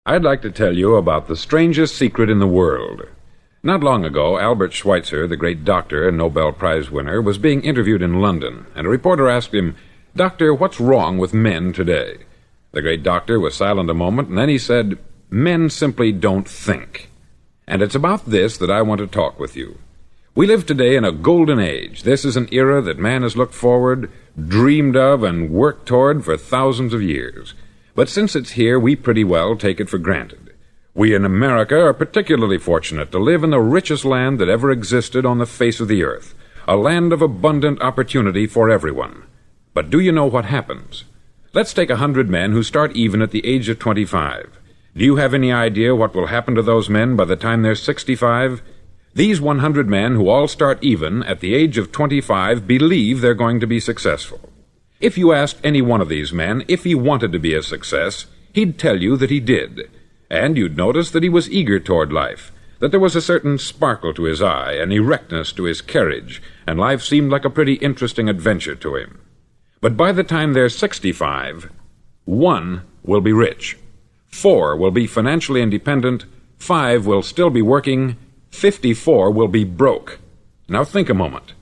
I'd like to tell you about the strangest secret in the world. Not long ago, Albert Schweitzer, the great doctor and Nobel Prize winner, was being interviewed in London, and a reporter asked him, "Doctor, what's wrong with men today?" The great doctor was silent a moment, and then he said, "Men simply don't think." And it's about this that I want to talk with you. We live today in a golden age. This is an era that man has looked forward, dreamed of, and worked toward for thousands of years. But since it's here, we pretty well take it for granted. We in America are particularly fortunate to live in the richest land that ever existed on the face of the earth, a land of abundant opportunity for everyone. But do you know what happens? Let's take 100 men who start even at the age of 25. Do you have any idea what will happen to those men by the time they're 65? These 100 men who all start even at the age of 25 believe they're going to be successful. If you asked any one of these men if he wanted to be a success, he'd tell you that he did. And you'd notice that he was eager toward life, that there was a certain sparkle to his eye, an erectness to his carriage, and life seemed like a pretty interesting adventure to him. But by the time they're 65, 1 will be rich, 4 will be financially independent, 5 will still be working, 54 will be broke. Now think a moment.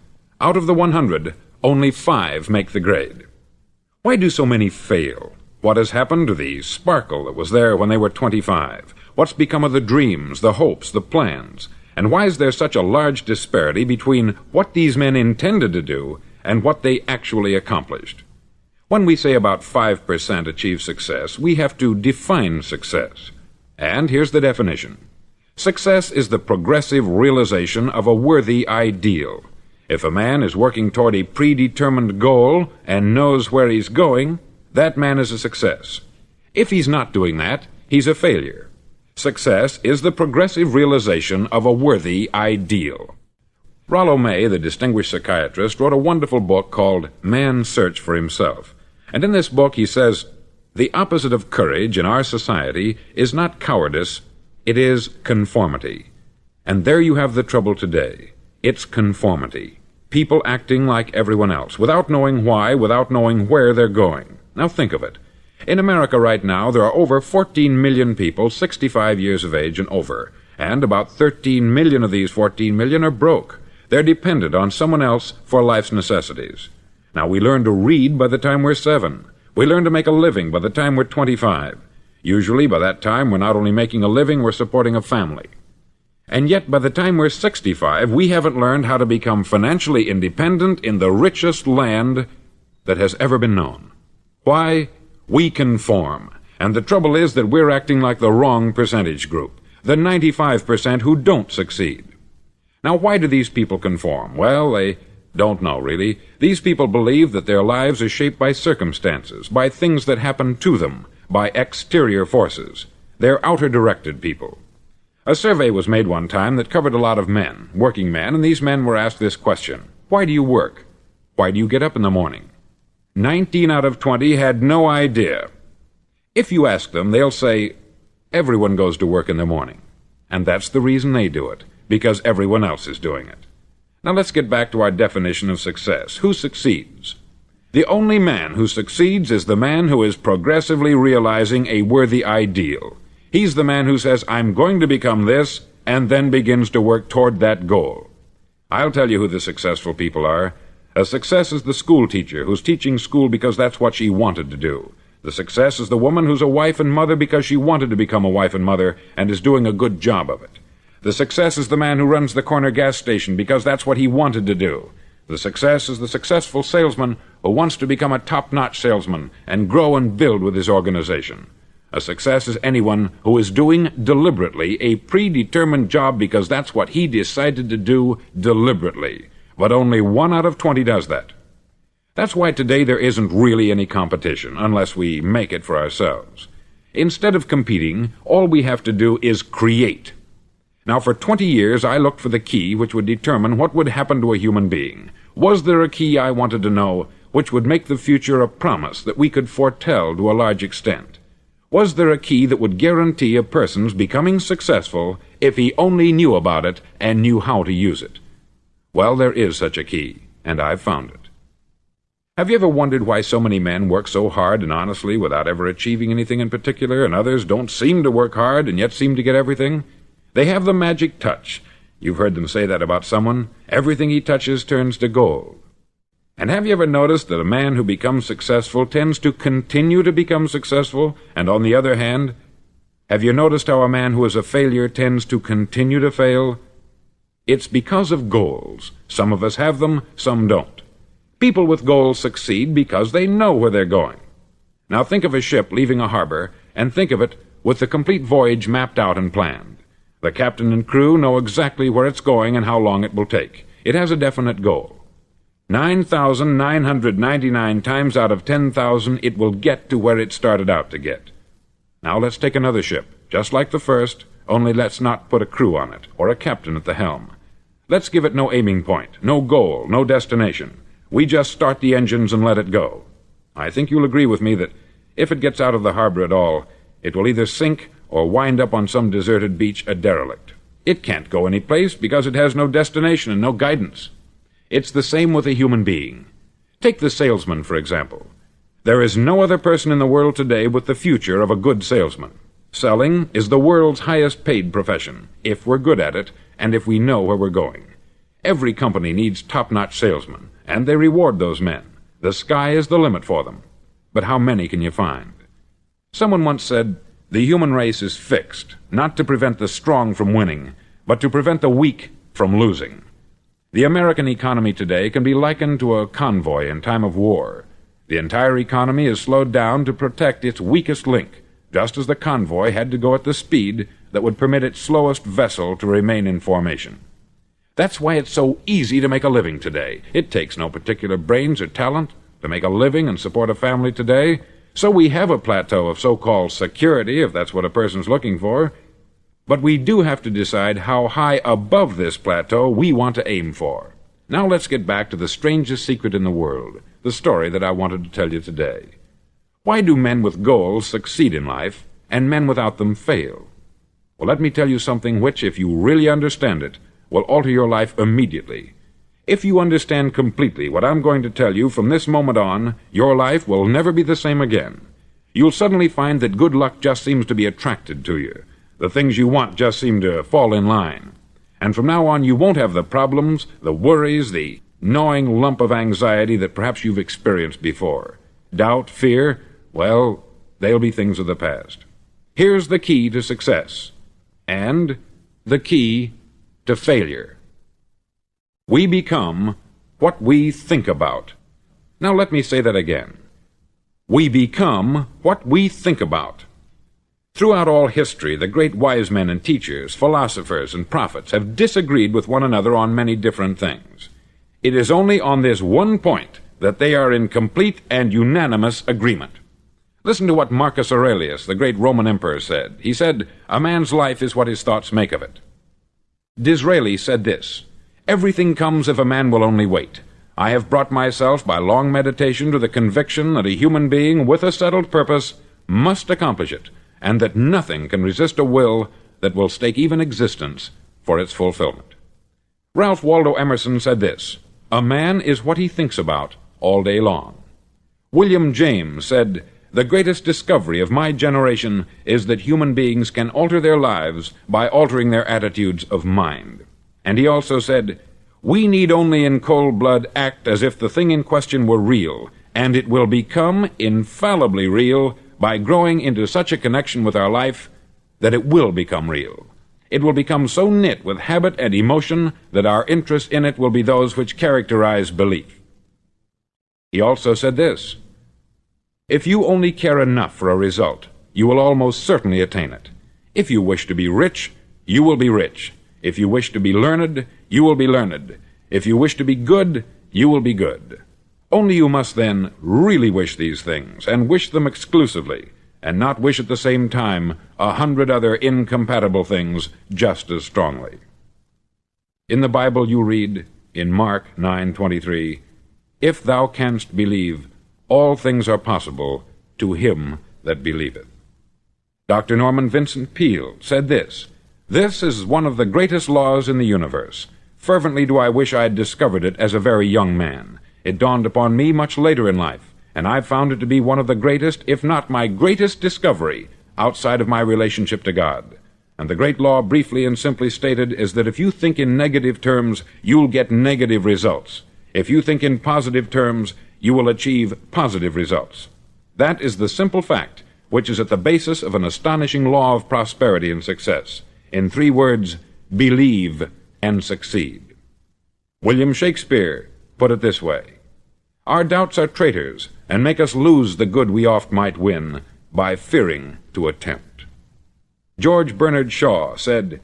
Out of the 100, only 5 make the grade. Why do so many fail? What has happened to the sparkle that was there when they were 25? What's become of the dreams, the hopes, the plans? And why is there such a large disparity between what these men intended to do and what they actually accomplished? When we say about 5% achieve success, we have to define success. And here's the definition. Success is the progressive realization of a worthy ideal. If a man is working toward a predetermined goal and knows where he's going, that man is a success. If he's not doing that, he's a failure. Success is the progressive realization of a worthy ideal. Rollo May, the distinguished psychiatrist, wrote a wonderful book called Man's Search for Himself. And in this book he says, "The opposite of courage in our society is not cowardice, it is conformity." And there you have the trouble today. It's conformity. People acting like everyone else, without knowing why, without knowing where they're going. Now think of it. In America right now, there are over 14 million people 65 years of age and over, and about 13 million of these 14 million are broke. They're dependent on someone else for life's necessities. Now, we learn to read by the time we're 7. We learn to make a living by the time we're 25. Usually, by that time, we're not only making a living, we're supporting a family. And yet, by the time we're 65, we haven't learned how to become financially independent in the richest land that has ever been known. Why? We conform. And the trouble is that we're acting like the wrong percentage group, the 95% who don't succeed. Now, why do these people conform? Well, they don't know, really. These people believe that their lives are shaped by circumstances, by things that happen to them, by exterior forces. They're outer-directed people. A survey was made one time that covered a lot of men, working men, and these men were asked this question: why do you work? Why do you get up in the morning? 19 out of 20 had no idea. If you ask them, they'll say, everyone goes to work in the morning. And that's the reason they do it, because everyone else is doing it. Now let's get back to our definition of success. Who succeeds? The only man who succeeds is the man who is progressively realizing a worthy ideal. He's the man who says, I'm going to become this, and then begins to work toward that goal. I'll tell you who the successful people are. A success is the school teacher who's teaching school because that's what she wanted to do. The success is the woman who's a wife and mother because she wanted to become a wife and mother and is doing a good job of it. The success is the man who runs the corner gas station because that's what he wanted to do. The success is the successful salesman who wants to become a top-notch salesman and grow and build with his organization. A success is anyone who is doing deliberately a predetermined job because that's what he decided to do deliberately. But only 1 out of 20 does that. That's why today there isn't really any competition, unless we make it for ourselves. Instead of competing, all we have to do is create. Now, for 20 years, I looked for the key which would determine what would happen to a human being. Was there a key, I wanted to know, which would make the future a promise that we could foretell to a large extent? Was there a key that would guarantee a person's becoming successful if he only knew about it and knew how to use it? Well, there is such a key, and I've found it. Have you ever wondered why so many men work so hard and honestly without ever achieving anything in particular, and others don't seem to work hard and yet seem to get everything? They have the magic touch. You've heard them say that about someone. Everything he touches turns to gold. And have you ever noticed that a man who becomes successful tends to continue to become successful, and on the other hand, have you noticed how a man who is a failure tends to continue to fail? It's because of goals. Some of us have them, some don't. People with goals succeed because they know where they're going. Now think of a ship leaving a harbor, and think of it with the complete voyage mapped out and planned. The captain and crew know exactly where it's going and how long it will take. It has a definite goal. 9,999 times out of 10,000 it will get to where it started out to get. Now let's take another ship, just like the first, only let's not put a crew on it, or a captain at the helm. Let's give it no aiming point, no goal, no destination. We just start the engines and let it go. I think you'll agree with me that if it gets out of the harbor at all, it will either sink or wind up on some deserted beach a derelict. It can't go any place because it has no destination and no guidance. It's the same with a human being. Take the salesman, for example. There is no other person in the world today with the future of a good salesman. Selling is the world's highest paid profession, if we're good at it, and if we know where we're going. Every company needs top-notch salesmen, and they reward those men. The sky is the limit for them. But how many can you find? Someone once said, the human race is fixed, not to prevent the strong from winning, but to prevent the weak from losing. The American economy today can be likened to a convoy in time of war. The entire economy is slowed down to protect its weakest link, just as the convoy had to go at the speed that would permit its slowest vessel to remain in formation. That's why it's so easy to make a living today. It takes no particular brains or talent to make a living and support a family today, so we have a plateau of so-called security, if that's what a person's looking for. But we do have to decide how high above this plateau we want to aim for. Now let's get back to the strangest secret in the world, the story that I wanted to tell you today. Why do men with goals succeed in life, and men without them fail? Well, let me tell you something which, if you really understand it, will alter your life immediately. If you understand completely what I'm going to tell you from this moment on, your life will never be the same again. You'll suddenly find that good luck just seems to be attracted to you. The things you want just seem to fall in line. And from now on, you won't have the problems, the worries, the gnawing lump of anxiety that perhaps you've experienced before. Doubt, fear, well, they'll be things of the past. Here's the key to success, and the key to failure. We become what we think about. Now let me say that again. We become what we think about. Throughout all history, the great wise men and teachers, philosophers and prophets have disagreed with one another on many different things. It is only on this one point that they are in complete and unanimous agreement. Listen to what Marcus Aurelius, the great Roman emperor, said. He said, "A man's life is what his thoughts make of it." Disraeli said this, "Everything comes if a man will only wait. I have brought myself by long meditation to the conviction that a human being with a settled purpose must accomplish it, and that nothing can resist a will that will stake even existence for its fulfillment." Ralph Waldo Emerson said this, "A man is what he thinks about all day long." William James said, "The greatest discovery of my generation is that human beings can alter their lives by altering their attitudes of mind." And he also said, "We need only in cold blood act as if the thing in question were real, and it will become infallibly real by growing into such a connection with our life that it will become real. It will become so knit with habit and emotion that our interest in it will be those which characterize belief." He also said this, "If you only care enough for a result, you will almost certainly attain it. If you wish to be rich, you will be rich. If you wish to be learned, you will be learned. If you wish to be good, you will be good. Only you must then really wish these things, and wish them exclusively, and not wish at the same time 100 other incompatible things just as strongly." In the Bible you read, in Mark 9:23, "If thou canst believe, all things are possible to him that believeth." Dr. Norman Vincent Peale said this, "This is one of the greatest laws in the universe. Fervently do I wish I had discovered it as a very young man. It dawned upon me much later in life, and I've found it to be one of the greatest, if not my greatest discovery, outside of my relationship to God. And the great law, briefly and simply stated, is that if you think in negative terms, you'll get negative results. If you think in positive terms, you will achieve positive results. That is the simple fact which is at the basis of an astonishing law of prosperity and success. In 3 words, believe and succeed. William Shakespeare put it this way: "Our doubts are traitors, and make us lose the good we oft might win, by fearing to attempt." George Bernard Shaw said,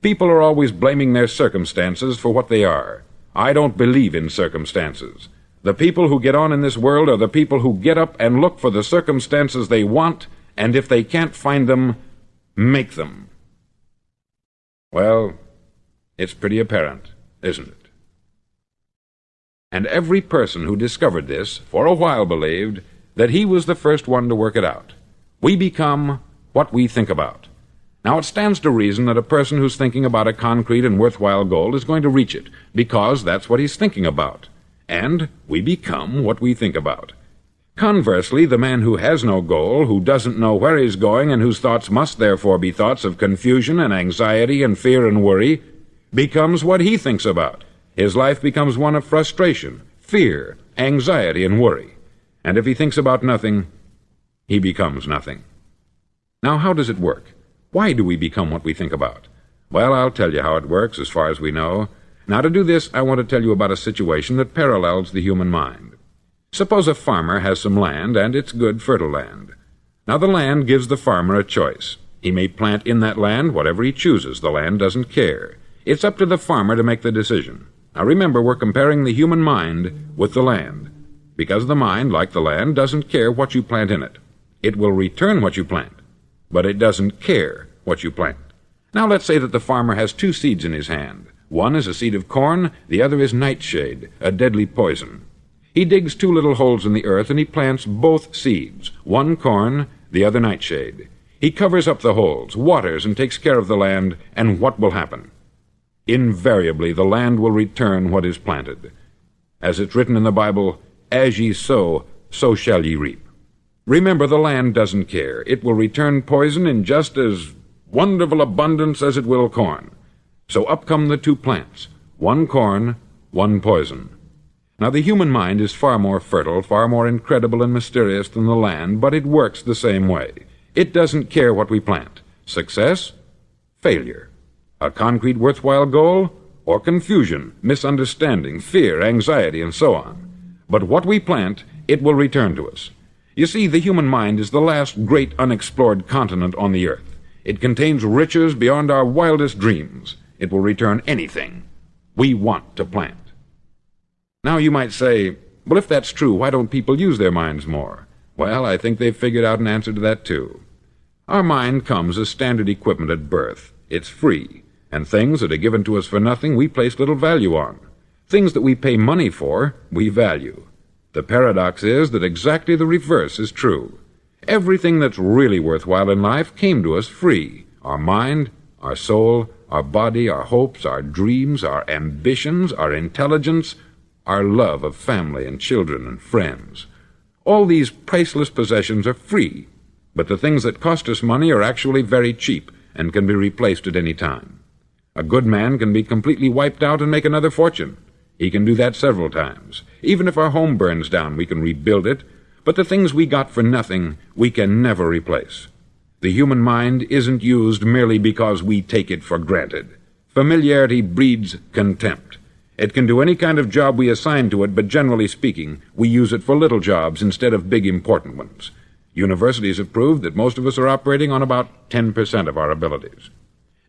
"People are always blaming their circumstances for what they are. I don't believe in circumstances. The people who get on in this world are the people who get up and look for the circumstances they want, and if they can't find them, make them." Well, it's pretty apparent, isn't it? And every person who discovered this for a while believed that he was the first one to work it out. We become what we think about. Now, it stands to reason that a person who's thinking about a concrete and worthwhile goal is going to reach it, because that's what he's thinking about. And we become what we think about. Conversely, the man who has no goal, who doesn't know where he's going, and whose thoughts must therefore be thoughts of confusion and anxiety and fear and worry, becomes what he thinks about. His life becomes one of frustration, fear, anxiety, and worry. And if he thinks about nothing, he becomes nothing. Now, how does it work? Why do we become what we think about? Well, I'll tell you how it works as far as we know. Now, to do this, I want to tell you about a situation that parallels the human mind. Suppose a farmer has some land, and it's good, fertile land. Now, the land gives the farmer a choice. He may plant in that land whatever he chooses. The land doesn't care. It's up to the farmer to make the decision. Now, remember, we're comparing the human mind with the land, because the mind, like the land, doesn't care what you plant in it. It will return what you plant, but it doesn't care what you plant. Now, let's say that the farmer has 2 seeds in his hand. One is a seed of corn, the other is nightshade, a deadly poison. He digs 2 little holes in the earth, and he plants both seeds, one corn, the other nightshade. He covers up the holes, waters, and takes care of the land, and what will happen? Invariably, the land will return what is planted. As it's written in the Bible, "As ye sow, so shall ye reap." Remember, the land doesn't care. It will return poison in just as wonderful abundance as it will corn. So up come the 2 plants, one corn, one poison. Now, the human mind is far more fertile, far more incredible and mysterious than the land, but it works the same way. It doesn't care what we plant. Success, failure. A concrete, worthwhile goal, or confusion, misunderstanding, fear, anxiety, and so on. But what we plant, it will return to us. You see, the human mind is the last great unexplored continent on the earth. It contains riches beyond our wildest dreams. It will return anything we want to plant. Now, you might say, well, if that's true, why don't people use their minds more? Well, I think they've figured out an answer to that, too. Our mind comes as standard equipment at birth. It's free, and things that are given to us for nothing we place little value on. Things that we pay money for, we value. The paradox is that exactly the reverse is true. Everything that's really worthwhile in life came to us free. Our mind, our soul, our body, our hopes, our dreams, our ambitions, our intelligence, our love of family and children and friends. All these priceless possessions are free, but the things that cost us money are actually very cheap and can be replaced at any time. A good man can be completely wiped out and make another fortune. He can do that several times. Even if our home burns down, we can rebuild it, but the things we got for nothing, we can never replace. The human mind isn't used merely because we take it for granted. Familiarity breeds contempt. It can do any kind of job we assign to it, but generally speaking, we use it for little jobs instead of big important ones. Universities have proved that most of us are operating on about 10% of our abilities.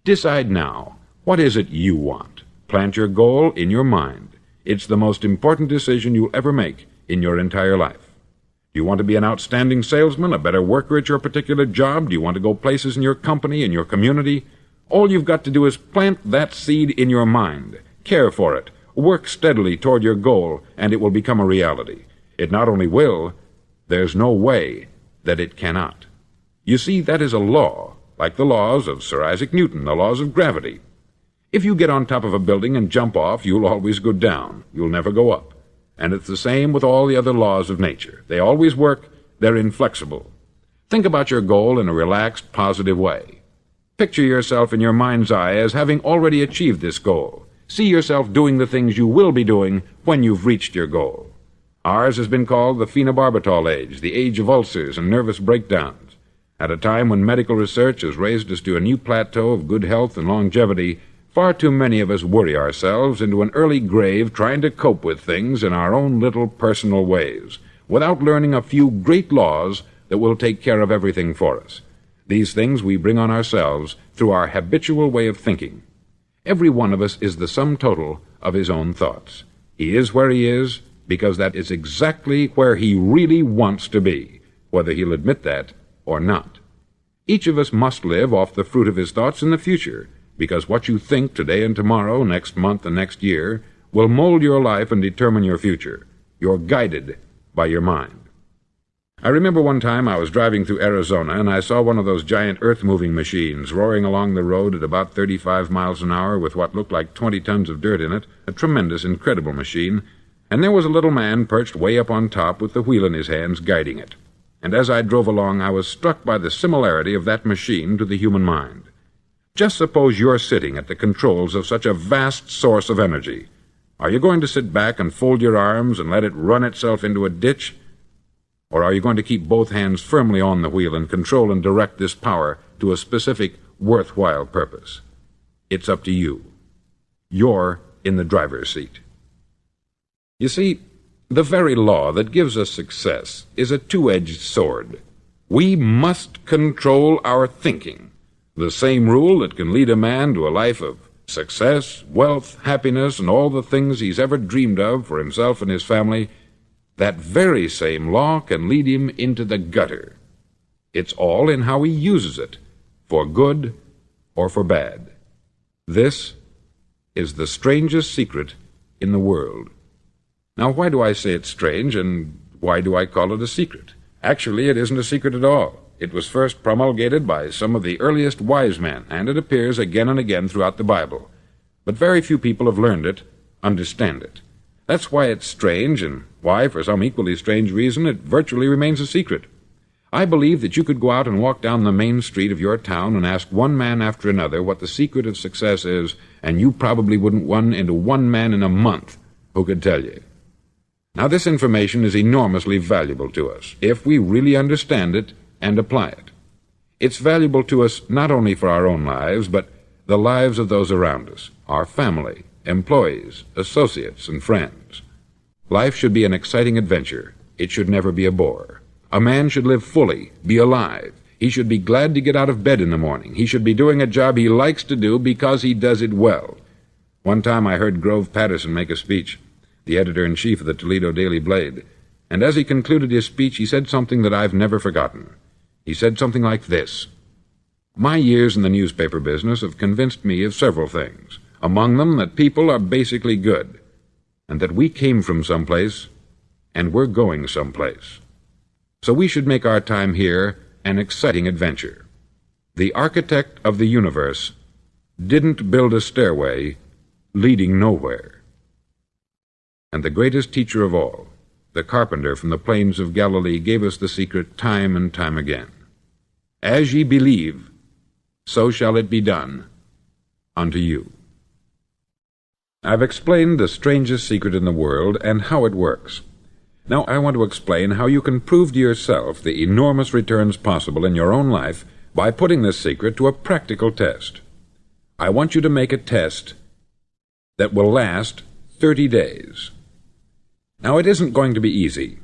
Decide now, what is it you want? Plant your goal in your mind. It's the most important decision you'll ever make in your entire life. Do you want to be an outstanding salesman, a better worker at your particular job? Do you want to go places in your company, in your community? All you've got to do is plant that seed in your mind. Care for it. Work steadily toward your goal, and it will become a reality. It not only will, there's no way that it cannot. You see, that is a law, like the laws of Sir Isaac Newton, the laws of gravity. If you get on top of a building and jump off, you'll always go down. You'll never go up. And it's the same with all the other laws of nature. They always work, they're inflexible. Think about your goal in a relaxed, positive way. Picture yourself in your mind's eye as having already achieved this goal. See yourself doing the things you will be doing when you've reached your goal. Ours has been called the phenobarbital age, the age of ulcers and nervous breakdowns. At a time when medical research has raised us to a new plateau of good health and longevity, far too many of us worry ourselves into an early grave trying to cope with things in our own little personal ways, without learning a few great laws that will take care of everything for us. These things we bring on ourselves through our habitual way of thinking. Every one of us is the sum total of his own thoughts. He is where he is because that is exactly where he really wants to be, whether he'll admit that or not. Each of us must live off the fruit of his thoughts in the future, because what you think today and tomorrow, next month and next year, will mold your life and determine your future. You're guided by your mind. I remember one time I was driving through Arizona and I saw one of those giant earth-moving machines roaring along the road at about 35 miles an hour with what looked like 20 tons of dirt in it, a tremendous, incredible machine, and there was a little man perched way up on top with the wheel in his hands guiding it. And as I drove along, I was struck by the similarity of that machine to the human mind. Just suppose you're sitting at the controls of such a vast source of energy. Are you going to sit back and fold your arms and let it run itself into a ditch? Or are you going to keep both hands firmly on the wheel and control and direct this power to a specific, worthwhile purpose? It's up to you. You're in the driver's seat. You see, the very law that gives us success is a two-edged sword. We must control our thinking. The same rule that can lead a man to a life of success, wealth, happiness, and all the things he's ever dreamed of for himself and his family, that very same law can lead him into the gutter. It's all in how he uses it, for good or for bad. This is the strangest secret in the world. Now, why do I say it's strange, and why do I call it a secret? Actually, it isn't a secret at all. It was first promulgated by some of the earliest wise men, and it appears again and again throughout the Bible. But very few people have learned it, understand it. That's why it's strange, and why, for some equally strange reason, it virtually remains a secret. I believe that you could go out and walk down the main street of your town and ask one man after another what the secret of success is, and you probably wouldn't run into one man in a month who could tell you. Now, this information is enormously valuable to us, if we really understand it and apply it. It's valuable to us not only for our own lives, but the lives of those around us, our family, employees, associates, and friends. Life should be an exciting adventure. It should never be a bore. A man should live fully, be alive. He should be glad to get out of bed in the morning. He should be doing a job he likes to do because he does it well. One time I heard Grove Patterson make a speech, the editor-in-chief of the Toledo Daily Blade, and as he concluded his speech, he said something that I've never forgotten. He said something like this: "My years in the newspaper business have convinced me of several things, among them that people are basically good, and that we came from someplace, and we're going someplace. So we should make our time here an exciting adventure. The architect of the universe didn't build a stairway leading nowhere." And the greatest teacher of all, the carpenter from the plains of Galilee, gave us the secret time and time again. As ye believe, so shall it be done unto you. I've explained the strangest secret in the world and how it works. Now I want to explain how you can prove to yourself the enormous returns possible in your own life by putting this secret to a practical test. I want you to make a test that will last 30 days. Now, it isn't going to be easy.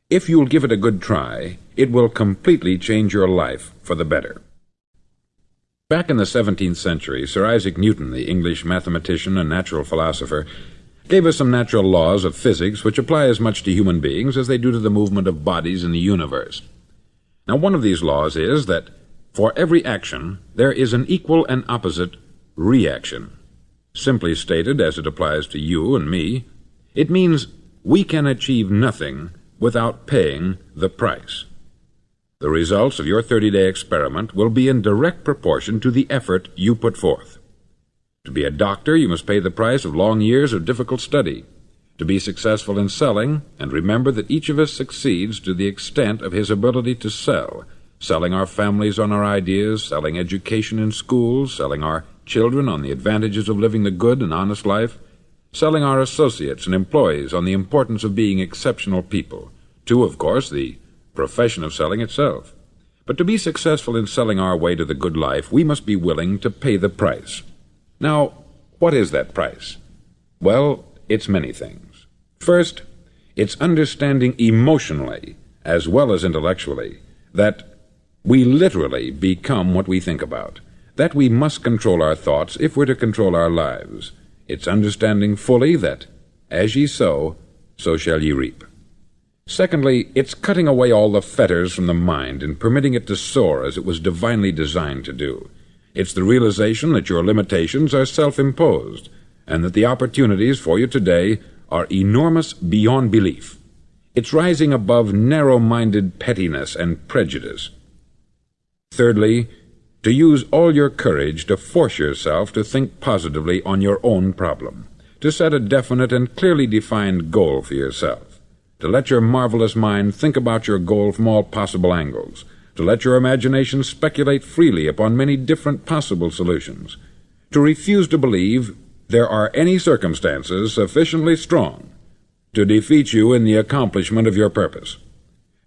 If you'll give it a good try, it will completely change your life for the better. Back in the 17th century, Sir Isaac Newton, the English mathematician and natural philosopher, gave us some natural laws of physics which apply as much to human beings as they do to the movement of bodies in the universe. Now, one of these laws is that for every action, there is an equal and opposite reaction. Simply stated, as it applies to you and me, it means we can achieve nothing without paying the price. The results of your 30-day experiment will be in direct proportion to the effort you put forth. To be a doctor, you must pay the price of long years of difficult study. To be successful in selling, and remember that each of us succeeds to the extent of his ability to sell, selling our families on our ideas, selling education in schools, selling our children on the advantages of living the good and honest life, selling our associates and employees on the importance of being exceptional people, to, of course, the profession of selling itself. But to be successful in selling our way to the good life, we must be willing to pay the price. Now, what is that price? Well, it's many things. First, it's understanding emotionally, as well as intellectually, that we literally become what we think about, that we must control our thoughts if we're to control our lives. It's understanding fully that, as ye sow, so shall ye reap. Secondly, it's cutting away all the fetters from the mind and permitting it to soar as it was divinely designed to do. It's the realization that your limitations are self-imposed, and that the opportunities for you today are enormous beyond belief. It's rising above narrow-minded pettiness and prejudice. Thirdly, to use all your courage to force yourself to think positively on your own problem, to set a definite and clearly defined goal for yourself, to let your marvelous mind think about your goal from all possible angles, to let your imagination speculate freely upon many different possible solutions, to refuse to believe there are any circumstances sufficiently strong to defeat you in the accomplishment of your purpose,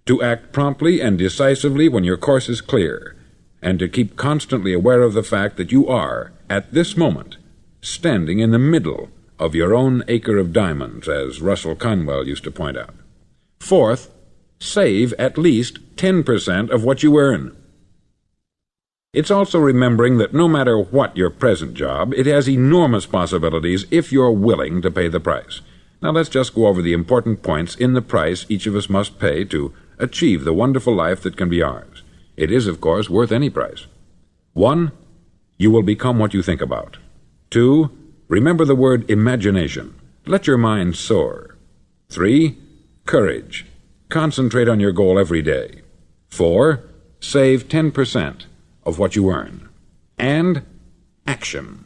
to act promptly and decisively when your course is clear, and to keep constantly aware of the fact that you are, at this moment, standing in the middle of your own acre of diamonds, as Russell Conwell used to point out. Fourth, save at least 10% of what you earn. It's also remembering that no matter what your present job, it has enormous possibilities if you're willing to pay the price. Now let's just go over the important points in the price each of us must pay to achieve the wonderful life that can be ours. It is, of course, worth any price. 1. You will become what you think about. 2. Remember the word imagination. Let your mind soar. 3. Courage. Concentrate on your goal every day. 4. Save 10% of what you earn. And action.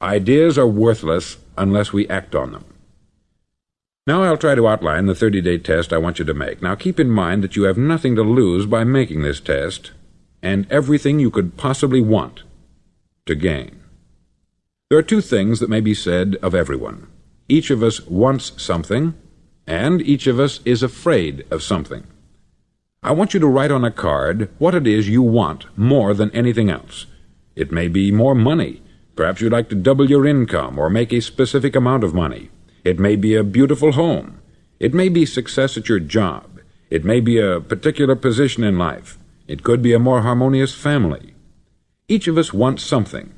Ideas are worthless unless we act on them. Now I'll try to outline the 30-day test I want you to make. Now keep in mind that you have nothing to lose by making this test, and everything you could possibly want to gain. There are two things that may be said of everyone. Each of us wants something, and each of us is afraid of something. I want you to write on a card what it is you want more than anything else. It may be more money. Perhaps you'd like to double your income or make a specific amount of money. It may be a beautiful home. It may be success at your job. It may be a particular position in life. It could be a more harmonious family. Each of us wants something.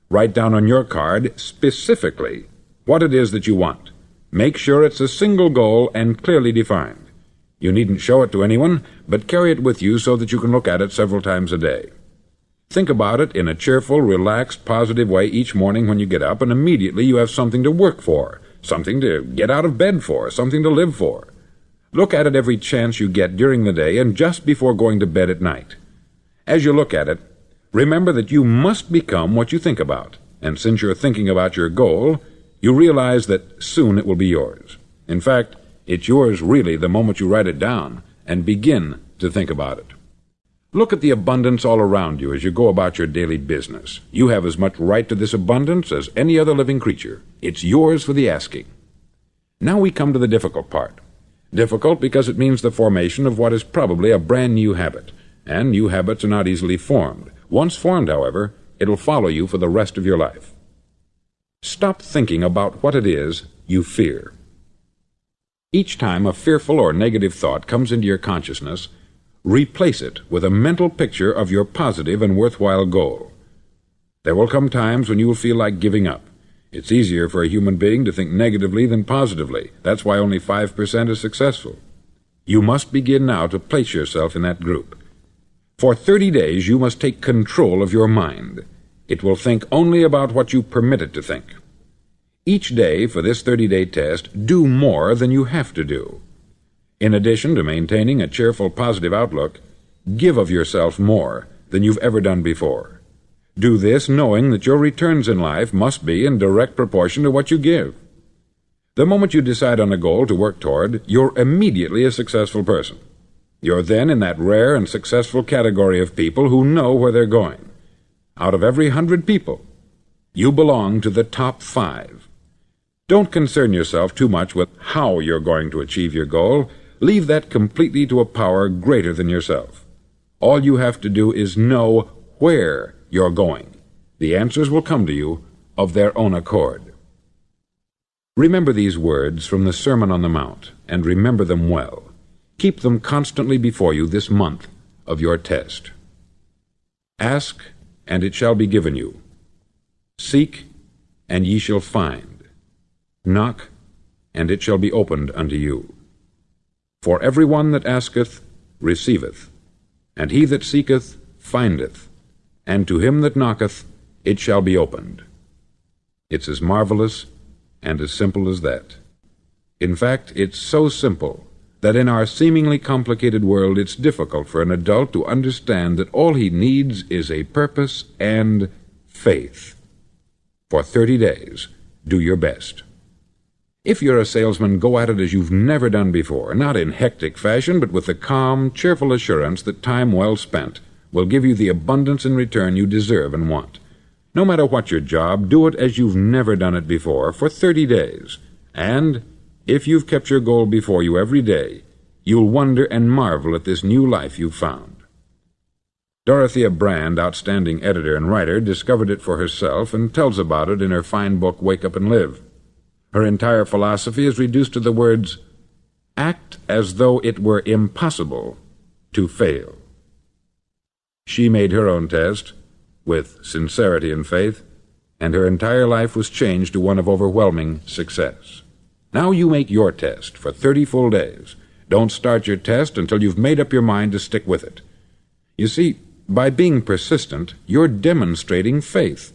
Write down on your card specifically what it is that you want. Make sure it's a single goal and clearly defined. You needn't show it to anyone, but carry it with you so that you can look at it several times a day. Think about it in a cheerful, relaxed, positive way each morning when you get up, and immediately you have something to work for, something to get out of bed for, something to live for. Look at it every chance you get during the day and just before going to bed at night. As you look at it, remember that you must become what you think about, and since you're thinking about your goal, you realize that soon it will be yours. In fact, it's yours really the moment you write it down and begin to think about it. Look at the abundance all around you as you go about your daily business. You have as much right to this abundance as any other living creature. It's yours for the asking. Now we come to the difficult part. Difficult because it means the formation of what is probably a brand new habit, and new habits are not easily formed. Once formed, however, it'll follow you for the rest of your life. Stop thinking about what it is you fear. Each time a fearful or negative thought comes into your consciousness, replace it with a mental picture of your positive and worthwhile goal. There will come times when you will feel like giving up. It's easier for a human being to think negatively than positively. That's why only 5% is successful. You must begin now to place yourself in that group. For 30 days you must take control of your mind. It will think only about what you permit it to think. Each day for this 30-day test, do more than you have to do. In addition to maintaining a cheerful, positive outlook, give of yourself more than you've ever done before. Do this knowing that your returns in life must be in direct proportion to what you give. The moment you decide on a goal to work toward, you're immediately a successful person. You're then in that rare and successful category of people who know where they're going. Out of every 100 people, you belong to the top 5. Don't concern yourself too much with how you're going to achieve your goal. Leave that completely to a power greater than yourself. All you have to do is know where you're going. The answers will come to you of their own accord. Remember these words from the Sermon on the Mount, and remember them well. Keep them constantly before you this month of your test. Ask, and it shall be given you. Seek, and ye shall find. Knock, and it shall be opened unto you. For every one that asketh receiveth, and he that seeketh findeth, and to him that knocketh it shall be opened. It's as marvelous and as simple as that. In fact, it's so simple that in our seemingly complicated world it's difficult for an adult to understand that all he needs is a purpose and faith. For 30 days, do your best. If you're a salesman, go at it as you've never done before, not in hectic fashion, but with the calm, cheerful assurance that time well spent will give you the abundance in return you deserve and want. No matter what your job, do it as you've never done it before for 30 days. And if you've kept your goal before you every day, you'll wonder and marvel at this new life you've found. Dorothea Brand, outstanding editor and writer, discovered it for herself and tells about it in her fine book, Wake Up and Live. Her entire philosophy is reduced to the words, act as though it were impossible to fail. She made her own test with sincerity and faith, and her entire life was changed to one of overwhelming success. Now you make your test for 30 full days. Don't start your test until you've made up your mind to stick with it. You see, by being persistent, you're demonstrating faith.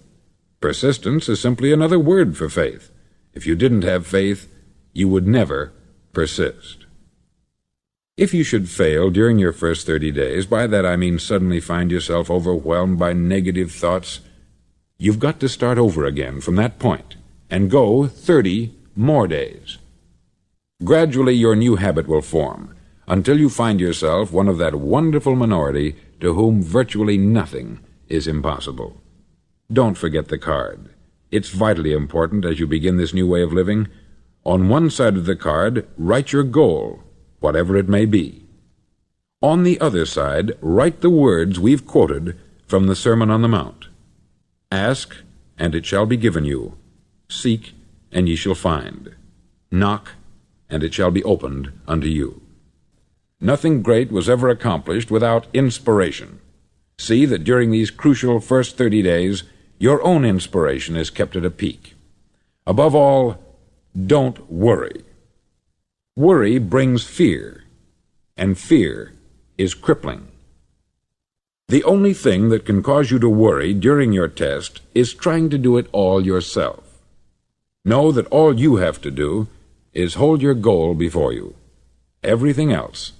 Persistence is simply another word for faith. If you didn't have faith, you would never persist. If you should fail during your first 30 days, by that I mean suddenly find yourself overwhelmed by negative thoughts, you've got to start over again from that point and go 30 more days. Gradually your new habit will form until you find yourself one of that wonderful minority to whom virtually nothing is impossible. Don't forget the card. It's vitally important as you begin this new way of living. On one side of the card, write your goal, whatever it may be. On the other side, write the words we've quoted from the Sermon on the Mount. Ask, and it shall be given you. Seek, and ye shall find. Knock, and it shall be opened unto you. Nothing great was ever accomplished without inspiration. See that during these crucial first 30 days, your own inspiration is kept at a peak. Above all, don't worry. Worry brings fear, and fear is crippling. The only thing that can cause you to worry during your test is trying to do it all yourself. Know that all you have to do is hold your goal before you. Everything else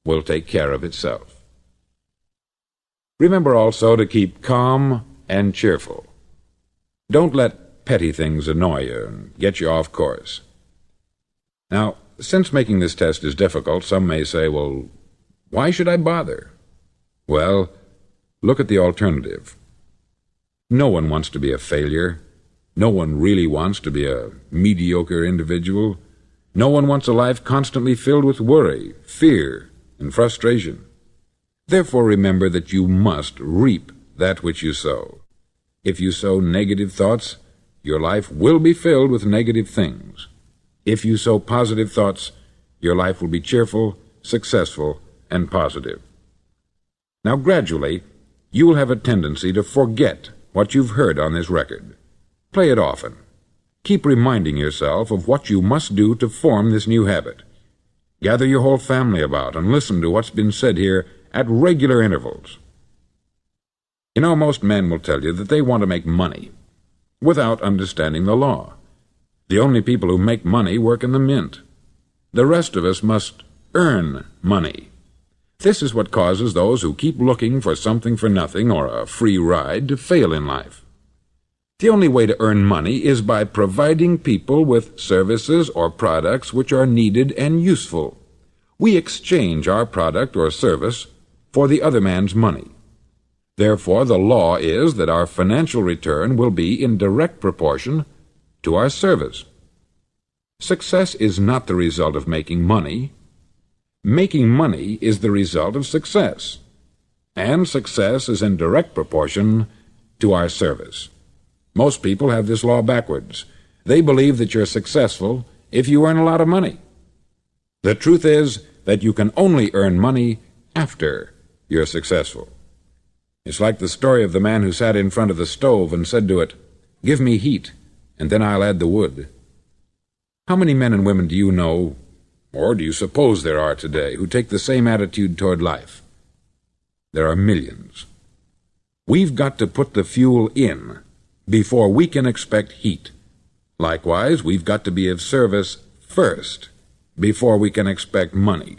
will take care of itself. Remember also to keep calm and cheerful. Don't let petty things annoy you and get you off course. Now, since making this test is difficult, some may say, well, why should I bother? Well, look at the alternative. No one wants to be a failure. No one really wants to be a mediocre individual. No one wants a life constantly filled with worry, fear, and frustration. Therefore, remember that you must reap that which you sow. If you sow negative thoughts, your life will be filled with negative things. If you sow positive thoughts, your life will be cheerful, successful, and positive. Now, gradually, you will have a tendency to forget what you've heard on this record. Play it often. Keep reminding yourself of what you must do to form this new habit. Gather your whole family about and listen to what's been said here at regular intervals. You know, most men will tell you that they want to make money without understanding the law. The only people who make money work in the mint. The rest of us must earn money. This is what causes those who keep looking for something for nothing or a free ride to fail in life. The only way to earn money is by providing people with services or products which are needed and useful. We exchange our product or service for the other man's money. Therefore, the law is that our financial return will be in direct proportion to our service. Success is not the result of making money. Making money is the result of success, and success is in direct proportion to our service. Most people have this law backwards. They believe that you're successful if you earn a lot of money. The truth is that you can only earn money after you're successful. It's like the story of the man who sat in front of the stove and said to it, "Give me heat, and then I'll add the wood." How many men and women do you know, or do you suppose there are today, who take the same attitude toward life? There are millions. We've got to put the fuel in before we can expect heat. Likewise, we've got to be of service first before we can expect money.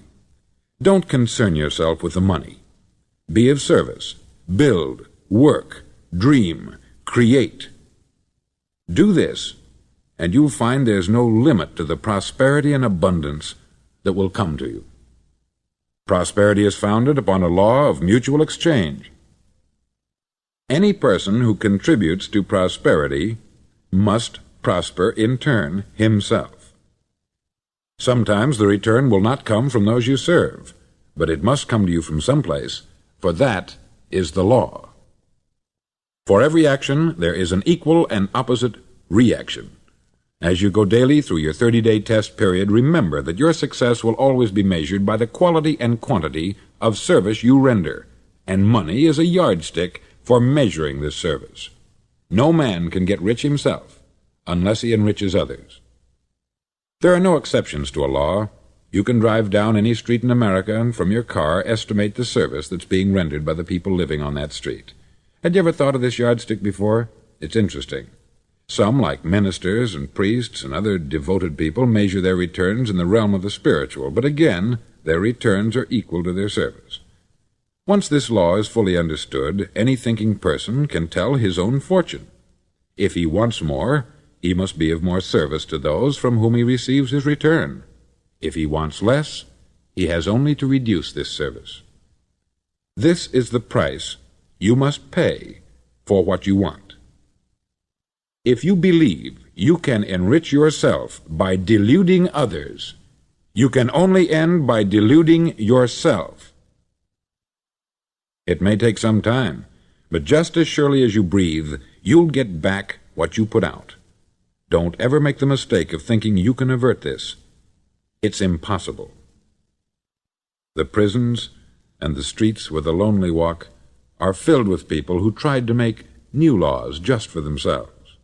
Don't concern yourself with the money. Be of service. Build, work, dream, create. Do this, and you'll find there's no limit to the prosperity and abundance that will come to you. Prosperity is founded upon a law of mutual exchange. Any person who contributes to prosperity must prosper in turn himself. Sometimes the return will not come from those you serve, but it must come to you from someplace, for that is the law. For every action, there is an equal and opposite reaction. As you go daily through your 30-day test period, remember that your success will always be measured by the quality and quantity of service you render, and money is a yardstick for measuring this service. No man can get rich himself unless he enriches others. There are no exceptions to a law. You can drive down any street in America and from your car estimate the service that's being rendered by the people living on that street. Had you ever thought of this yardstick before? It's interesting. Some, like ministers and priests and other devoted people, measure their returns in the realm of the spiritual, but again, their returns are equal to their service. Once this law is fully understood, any thinking person can tell his own fortune. If he wants more, he must be of more service to those from whom he receives his return. If he wants less, he has only to reduce this service. This is the price you must pay for what you want. If you believe you can enrich yourself by deluding others, you can only end by deluding yourself. It may take some time, but just as surely as you breathe, you'll get back what you put out. Don't ever make the mistake of thinking you can avert this. It's impossible. The prisons and the streets where the lonely walk are filled with people who tried to make new laws just for themselves.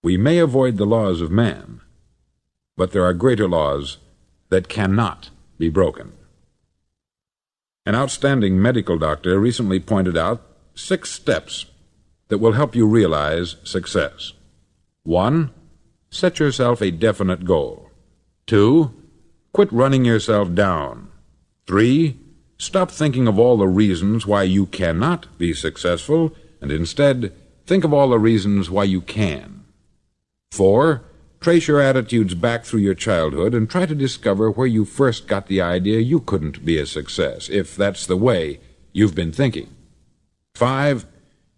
We may avoid the laws of man, but there are greater laws that cannot be broken. An outstanding medical doctor recently pointed out 6 steps that will help you realize success. 1. Set yourself a definite goal. 2. Quit running yourself down. 3. Stop thinking of all the reasons why you cannot be successful, and instead think of all the reasons why you can. 4. Trace your attitudes back through your childhood and try to discover where you first got the idea you couldn't be a success, if that's the way you've been thinking. 5.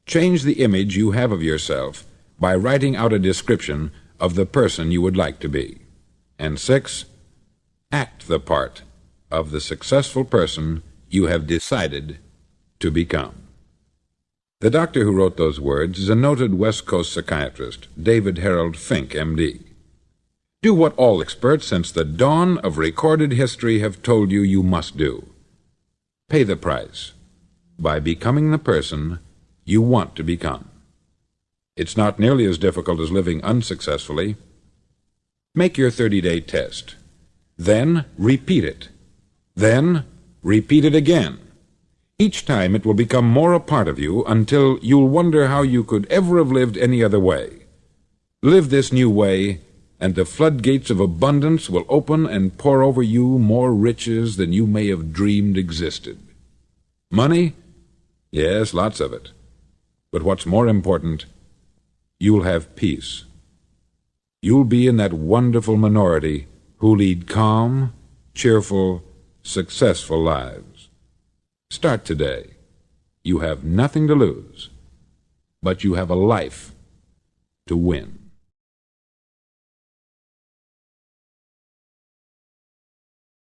Change the image you have of yourself by writing out a description of the person you would like to be. And 6. Act the part of the successful person you have decided to become. The doctor who wrote those words is a noted West Coast psychiatrist, David Harold Fink, M.D. Do what all experts since the dawn of recorded history have told you you must do. Pay the price by becoming the person you want to become. It's not nearly as difficult as living unsuccessfully. Make your 30-day test. Then repeat it. Then repeat it again. Each time it will become more a part of you until you'll wonder how you could ever have lived any other way. Live this new way, and the floodgates of abundance will open and pour over you more riches than you may have dreamed existed. Money? Yes, lots of it. But what's more important, you'll have peace. You'll be in that wonderful minority who lead calm, cheerful, successful lives. Start today. You have nothing to lose, but you have a life to win.